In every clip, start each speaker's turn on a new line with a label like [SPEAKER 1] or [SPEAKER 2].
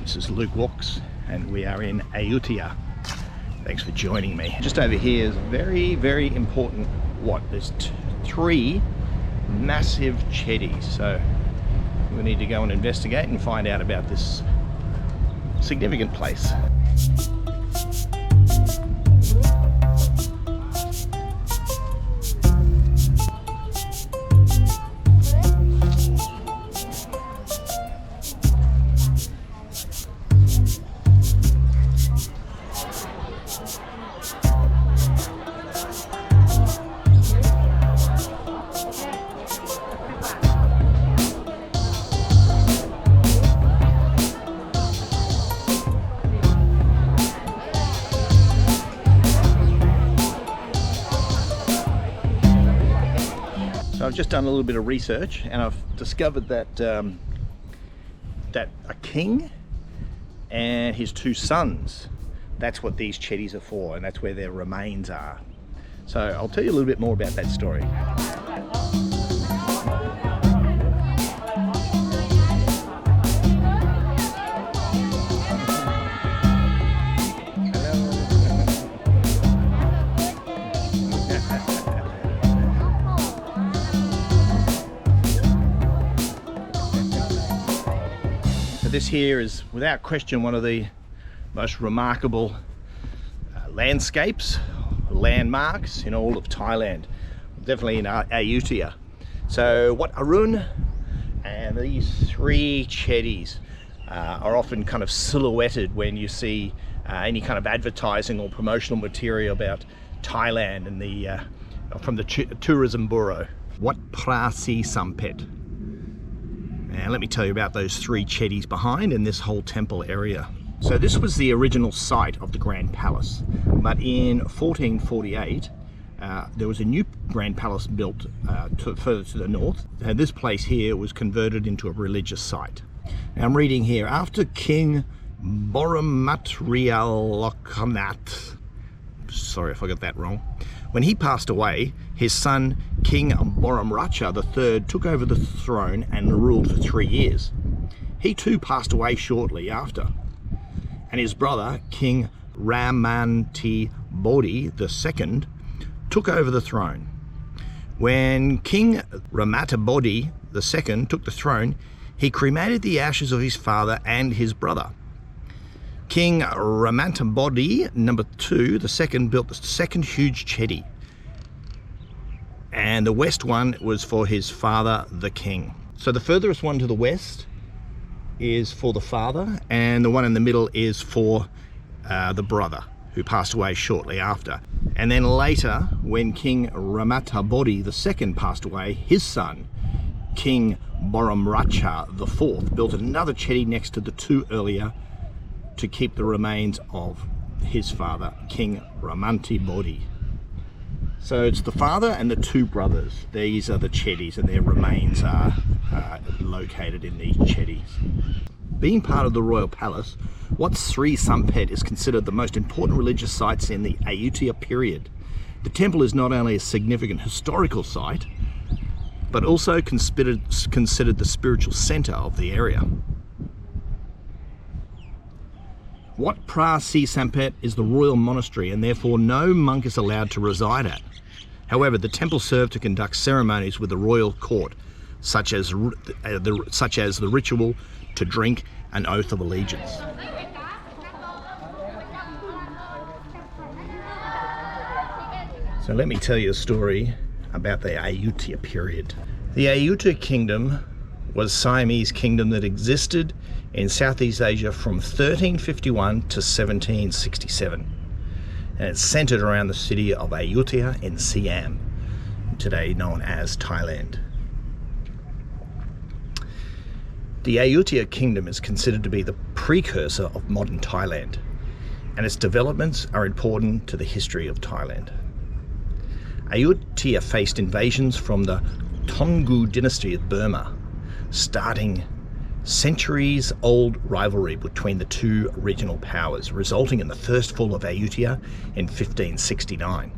[SPEAKER 1] This is lukewalks and we are in Ayutthaya. Thanks for joining me. Just over here is very, very important there's three massive chedis. So we need to go and investigate and find out about this significant place. I've just done a little bit of research and I've discovered that that a king and his two sons, that's what these chedis are for, and that's where their remains are. So I'll tell you a little bit more about that story. This here is without question one of the most remarkable landscapes, landmarks in all of Thailand, definitely in Ayutthaya. So Wat Arun and these three chedis are often kind of silhouetted when you see any kind of advertising or promotional material about Thailand and the from the tourism bureau. Wat Phra Si Sanphet. And let me tell you about those three chedis behind and this whole temple area. So this was the original site of the Grand Palace, but in 1448 there was a new Grand Palace built further to the north, and this place here was converted into a religious site. Now I'm reading here, after King Borommatrailokanat, sorry if I got that wrong, when he passed away, his son King Boromracha III took over the throne and ruled for 3 years. He too passed away shortly after, and his brother King Ramathibodi II took over the throne. When King Ramathibodi II took the throne, he cremated the ashes of his father and his brother. King Ramathibodi II built the second huge chedi, and the west one was for his father, the king. So the furthest one to the west is for the father, and the one in the middle is for the brother, who passed away shortly after. And then later, when King Ramathibodi II passed away, his son, King Boromracha IV, built another chedi next to the two earlier to keep the remains of his father, King Ramathibodi. So it's the father and the two brothers. These are the chedis, and their remains are located in these chedis. Being part of the royal palace, Wat Phra Si Sanphet is considered the most important religious sites in the Ayutthaya period. The temple is not only a significant historical site, but also considered the spiritual center of the area. Wat Phra Si Sanphet is the royal monastery, and therefore no monk is allowed to reside at. However, the temple served to conduct ceremonies with the royal court, such as the ritual to drink an oath of allegiance. So let me tell you a story about the Ayutthaya period. The Ayutthaya kingdom was a Siamese kingdom that existed in Southeast Asia from 1351 to 1767. And it's centered around the city of Ayutthaya in Siam, today known as Thailand. The Ayutthaya kingdom is considered to be the precursor of modern Thailand, and its developments are important to the history of Thailand. Ayutthaya faced invasions from the Toungoo dynasty of Burma, starting centuries-old rivalry between the two regional powers, resulting in the first fall of Ayutthaya in 1569.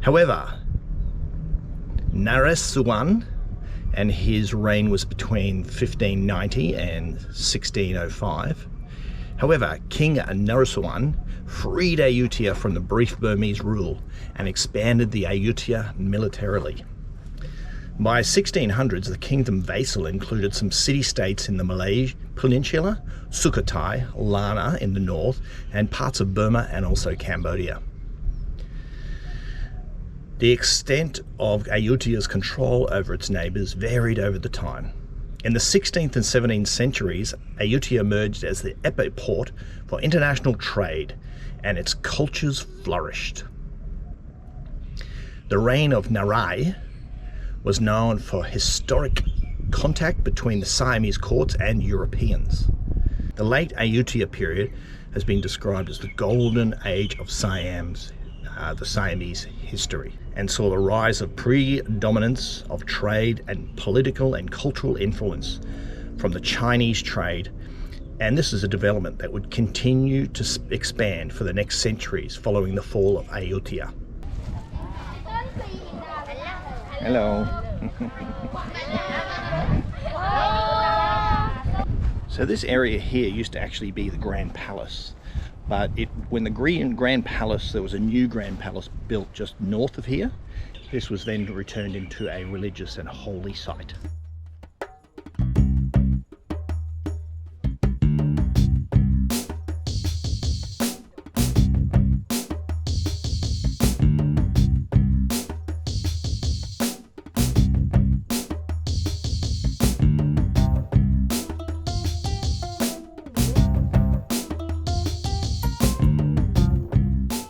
[SPEAKER 1] However, Naresuan and his reign was between 1590 and 1605. However, King Naresuan freed Ayutthaya from the brief Burmese rule and expanded the Ayutthaya militarily. By 1600s, the kingdom vassal included some city-states in the Malay Peninsula, Sukhothai, Lana in the north, and parts of Burma and also Cambodia. The extent of Ayutthaya's control over its neighbours varied over the time. In the 16th and 17th centuries, Ayutthaya emerged as the epiport for international trade, and its cultures flourished. The reign of Narai was known for historic contact between the Siamese courts and Europeans. The late Ayutthaya period has been described as the golden age of the Siamese history, and saw the rise of predominance of trade and political and cultural influence from the Chinese trade, and this is a development that would continue to expand for the next centuries following the fall of Ayutthaya. Hello. So this area here used to actually be the Grand Palace, but when the Grand Palace, there was a new Grand Palace built just north of here. This was then returned into a religious and holy site.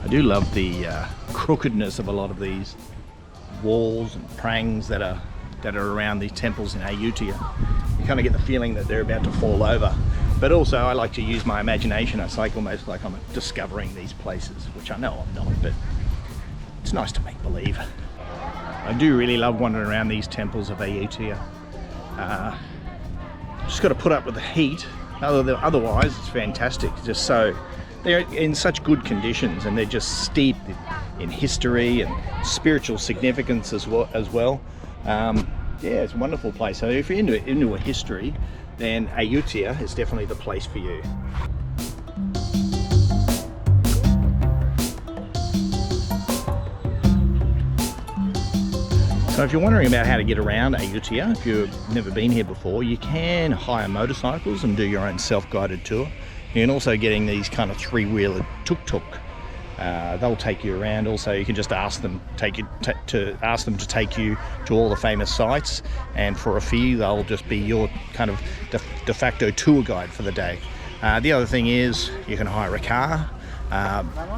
[SPEAKER 1] I do love the crookedness of a lot of these walls and prangs that are around these temples in Ayutthaya. You kind of get the feeling that they're about to fall over. But also I like to use my imagination. It's like almost like I'm discovering these places, which I know I'm not, but it's nice to make believe. I do really love wandering around these temples of Ayutthaya. Just got to put up with the heat. Otherwise it's fantastic. It's just so, they're in such good conditions, and they're just steeped in history and spiritual significance as well. Yeah, it's a wonderful place. So if you're into a history, then Ayutthaya is definitely the place for you. So if you're wondering about how to get around Ayutthaya, if you've never been here before, you can hire motorcycles and do your own self-guided tour. You can also getting these kind of three-wheeler tuk-tuk. They'll take you around. Also, you can just ask them to take you to all the famous sites, and for a fee, they'll just be your kind of de facto tour guide for the day. The other thing is you can hire a car.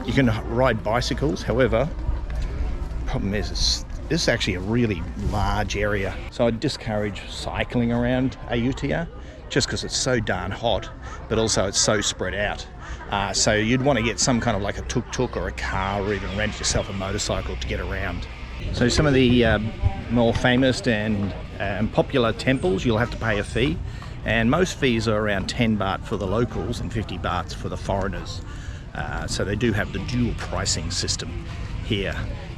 [SPEAKER 1] You can ride bicycles. However, the problem is this is actually a really large area, so I discourage cycling around Ayutthaya, just because it's so darn hot, but also it's so spread out. So you'd want to get some kind of like a tuk-tuk or a car, or even rent yourself a motorcycle to get around. So some of the more famous and popular temples, you'll have to pay a fee, and most fees are around 10 baht for the locals and 50 bahts for the foreigners. So they do have the dual pricing system here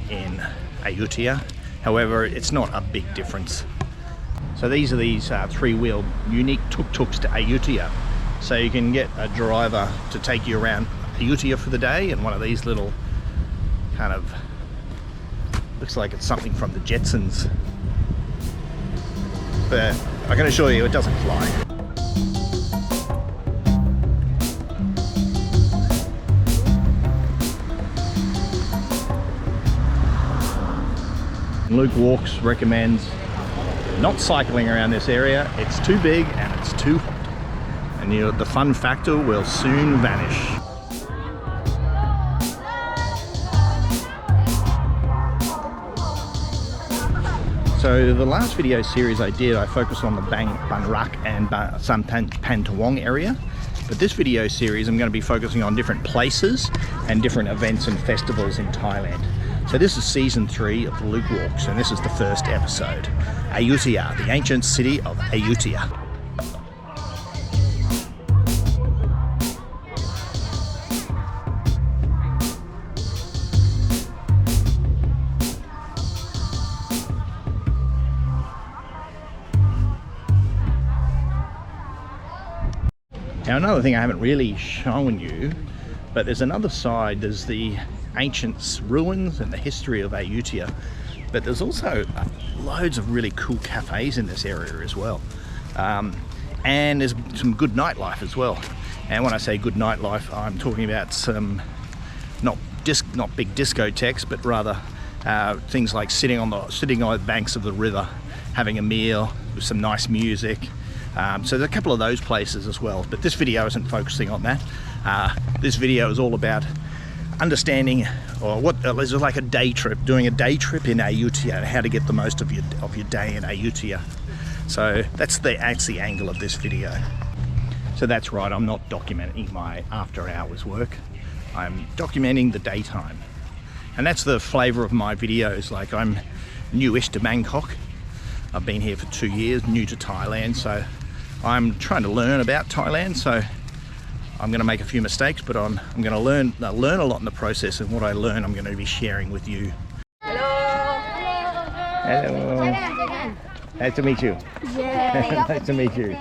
[SPEAKER 1] in Ayutthaya. However, it's not a big difference. So these are three-wheel unique tuk-tuks to Ayutthaya. So you can get a driver to take you around Ayutthaya for the day, and one of these little kind of, looks like it's something from the Jetsons. But I can assure you it doesn't fly. lukewalks recommends not cycling around this area. It's too big and it's too hot, and the fun factor will soon vanish. So the last video series I did, I focused on the Bangkok and Sampantawong area. But this video series, I'm going to be focusing on different places and different events and festivals in Thailand. So this is season 3 of Lukewalks, and this is the first episode. Ayutthaya, the ancient city of Ayutthaya. Now another thing I haven't really shown you, but there's another side. There's the ancient ruins and the history of Ayutthaya, but there's also loads of really cool cafes in this area as well, and there's some good nightlife as well. And when I say good nightlife, I'm talking about some not big discotheques, but rather things like sitting on the banks of the river, having a meal with some nice music. So there's a couple of those places as well, but this video isn't focusing on that. This video is all about understanding, or what is like a day trip, doing a day trip in Ayutthaya, how to get the most of your day in Ayutthaya. So that's the angle of this video. So that's right, I'm not documenting my after hours work, I'm documenting the daytime. And that's the flavour of my videos. Like, I'm newish to Bangkok. I've been here for 2 years, new to Thailand, so I'm trying to learn about Thailand. So I'm going to make a few mistakes, but I'm going to learn a lot in the process, and what I learn I'm going to be sharing with you.
[SPEAKER 2] Hello.
[SPEAKER 1] Hello. Nice to meet you.
[SPEAKER 2] Yeah.
[SPEAKER 1] Nice to meet you.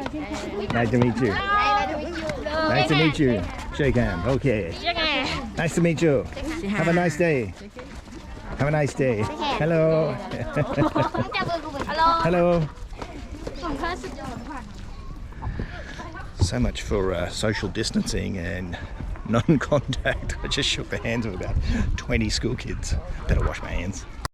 [SPEAKER 1] Nice to meet you. Nice to meet you. Shake hand. Okay. Nice to meet you. Have a nice day. Have a nice day. Hello. Hello. So much for social distancing and non-contact. I just shook the hands of about 20 school kids. Better wash my hands.